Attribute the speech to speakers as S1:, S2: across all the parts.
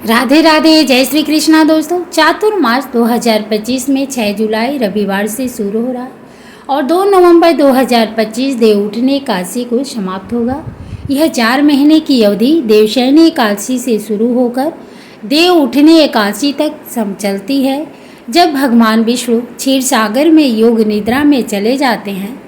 S1: राधे राधे, जय श्री कृष्णा। दोस्तों, चातुर्मास 2025 में 6 जुलाई रविवार से शुरू हो रहा है और 2 नवंबर 2025 देव उठने एकादशी को समाप्त होगा। यह 4 महीने की अवधि देवशयनी एकादशी से शुरू होकर देव उठने एकादशी तक चलती है, जब भगवान विष्णु क्षीर सागर में योग निद्रा में चले जाते हैं।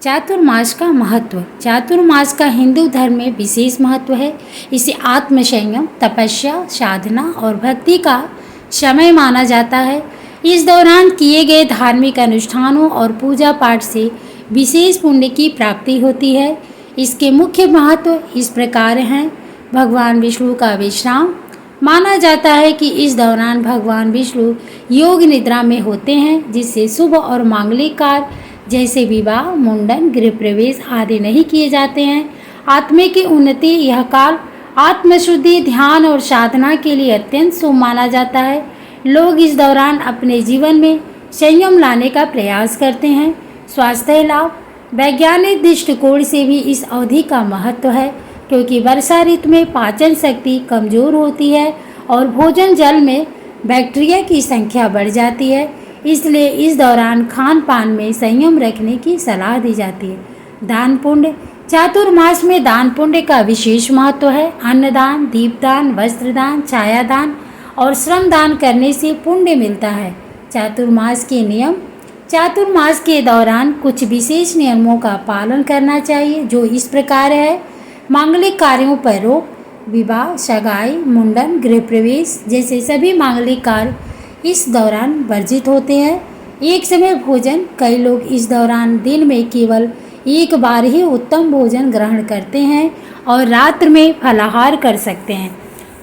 S1: चातुर्मास का महत्व। चातुर्मास का हिंदू धर्म में विशेष महत्व है। इसे आत्मसंयम, तपस्या, साधना और भक्ति का समय माना जाता है। इस दौरान किए गए धार्मिक अनुष्ठानों और पूजा पाठ से विशेष पुण्य की प्राप्ति होती है। इसके मुख्य महत्व इस प्रकार हैं। भगवान विष्णु का विश्राम। माना जाता है कि इस दौरान भगवान विष्णु योग निद्रा में होते हैं, जिससे शुभ और मांगलिक कार्य जैसे विवाह, मुंडन, गृह प्रवेश आदि नहीं किए जाते हैं। आत्मा की उन्नति। यह काल आत्मशुद्धि, ध्यान और साधना के लिए अत्यंत शुभ माना जाता है। लोग इस दौरान अपने जीवन में संयम लाने का प्रयास करते हैं। स्वास्थ्य लाभ। वैज्ञानिक दृष्टिकोण से भी इस अवधि का महत्व है, क्योंकि वर्षा ऋतु में पाचन शक्ति कमजोर होती है और भोजन जल में बैक्टीरिया की संख्या बढ़ जाती है। इसलिए इस दौरान खान पान में संयम रखने की सलाह दी जाती है। दान पुण्य। चातुर्मास में दान पुण्य का विशेष महत्व है। अन्नदान, दीपदान, वस्त्रदान, छायादान और श्रम दान करने से पुण्य मिलता है। चातुर्मास के नियम। चातुर्मास के दौरान कुछ विशेष नियमों का पालन करना चाहिए, जो इस प्रकार है। मांगलिक कार्यों पर रोक। विवाह, सगाई, मुंडन, गृह प्रवेश जैसे सभी मांगलिक कार्य इस दौरान वर्जित होते हैं। एक समय भोजन। कई लोग इस दौरान दिन में केवल एक बार ही उत्तम भोजन ग्रहण करते हैं और रात्र में फलाहार कर सकते हैं।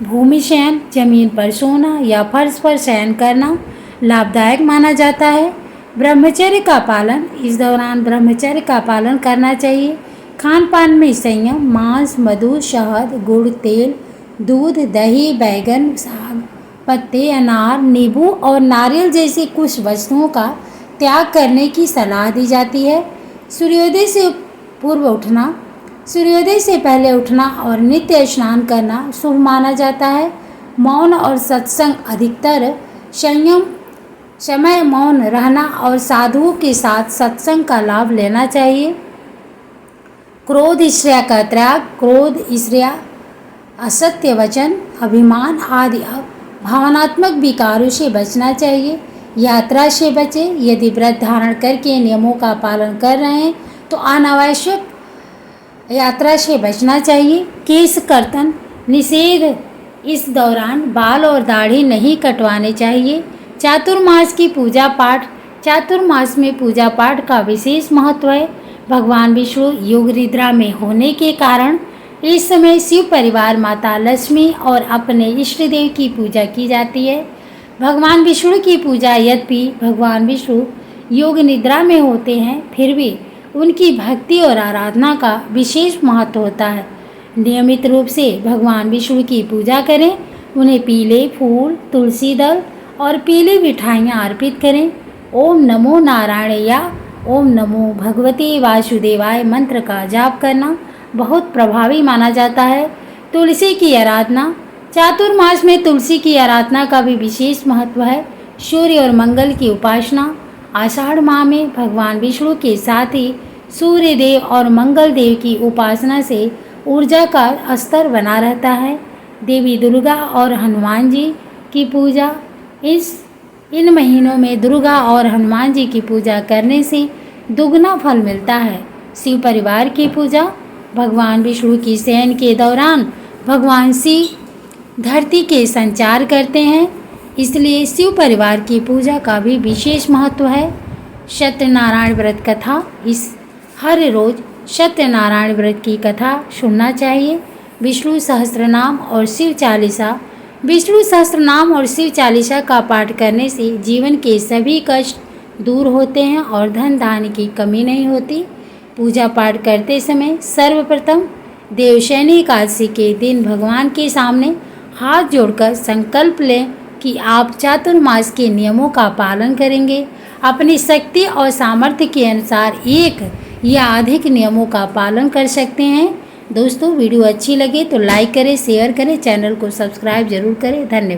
S1: भूमि शयन। जमीन पर सोना या फर्श पर शयन करना लाभदायक माना जाता है। ब्रह्मचर्य का पालन। इस दौरान ब्रह्मचर्य का पालन करना चाहिए। खान पान में संयम। मांस, मधु, शहद, गुड़, तेल, दूध, दही, बैगन, साग, पत्ते, अनार, नींबू और नारियल जैसी कुछ वस्तुओं का त्याग करने की सलाह दी जाती है। सूर्योदय से पूर्व उठना। सूर्योदय से पहले उठना और नित्य स्नान करना शुभ माना जाता है। मौन और सत्संग। अधिकतर समय मौन रहना और साधुओं के साथ सत्संग का लाभ लेना चाहिए। क्रोध, ईर्ष्या का त्याग। क्रोध, ईर्ष्या, असत्य वचन, अभिमान आदि भावनात्मक विकारों से बचना चाहिए। यात्रा से बचें। यदि व्रत धारण करके नियमों का पालन कर रहे हैं तो अनावश्यक यात्रा से बचना चाहिए। केश कर्तन निषेध। इस दौरान बाल और दाढ़ी नहीं कटवाने चाहिए। चातुर्मास की पूजा पाठ। चातुर्मास में पूजा पाठ का विशेष महत्व है। भगवान विष्णु योग निद्रा में होने के कारण इस समय शिव परिवार, माता लक्ष्मी और अपने इष्ट देव की पूजा की जाती है। भगवान विष्णु की पूजा। यद्यपि भगवान विष्णु योग निद्रा में होते हैं, फिर भी उनकी भक्ति और आराधना का विशेष महत्व होता है। नियमित रूप से भगवान विष्णु की पूजा करें। उन्हें पीले फूल, तुलसी दल और पीली मिठाइयाँ अर्पित करें। ओम नमो नारायण या ओम नमो भगवते वासुदेवाय मंत्र का जाप करना बहुत प्रभावी माना जाता है। तुलसी की आराधना। चातुर्मास में तुलसी की आराधना का भी विशेष महत्व है। सूर्य और मंगल की उपासना। आषाढ़ माह में भगवान विष्णु के साथ ही सूर्य देव और मंगल देव की उपासना से ऊर्जा का स्तर बना रहता है। देवी दुर्गा और हनुमान जी की पूजा। इन महीनों में दुर्गा और हनुमान जी की पूजा करने से दुगना फल मिलता है। शिव परिवार की पूजा। भगवान विष्णु की शयन के दौरान भगवान शिव धरती के संचार करते हैं, इसलिए शिव परिवार की पूजा का भी विशेष महत्व है। सत्यनारायण व्रत कथा। हर रोज सत्यनारायण व्रत की कथा सुनना चाहिए। विष्णु सहस्त्रनाम और शिव चालीसा। विष्णु सहस्त्रनाम और शिव चालीसा का पाठ करने से जीवन के सभी कष्ट दूर होते हैं और धन धान्य की कमी नहीं होती। पूजा पाठ करते समय सर्वप्रथम देवशयनी एकादशी के दिन भगवान के सामने हाथ जोड़कर संकल्प लें कि आप चातुर्मास के नियमों का पालन करेंगे। अपनी शक्ति और सामर्थ्य के अनुसार एक या अधिक नियमों का पालन कर सकते हैं। दोस्तों वीडियो अच्छी लगे तो लाइक करें, शेयर करें, चैनल को सब्सक्राइब जरूर करें। धन्यवाद।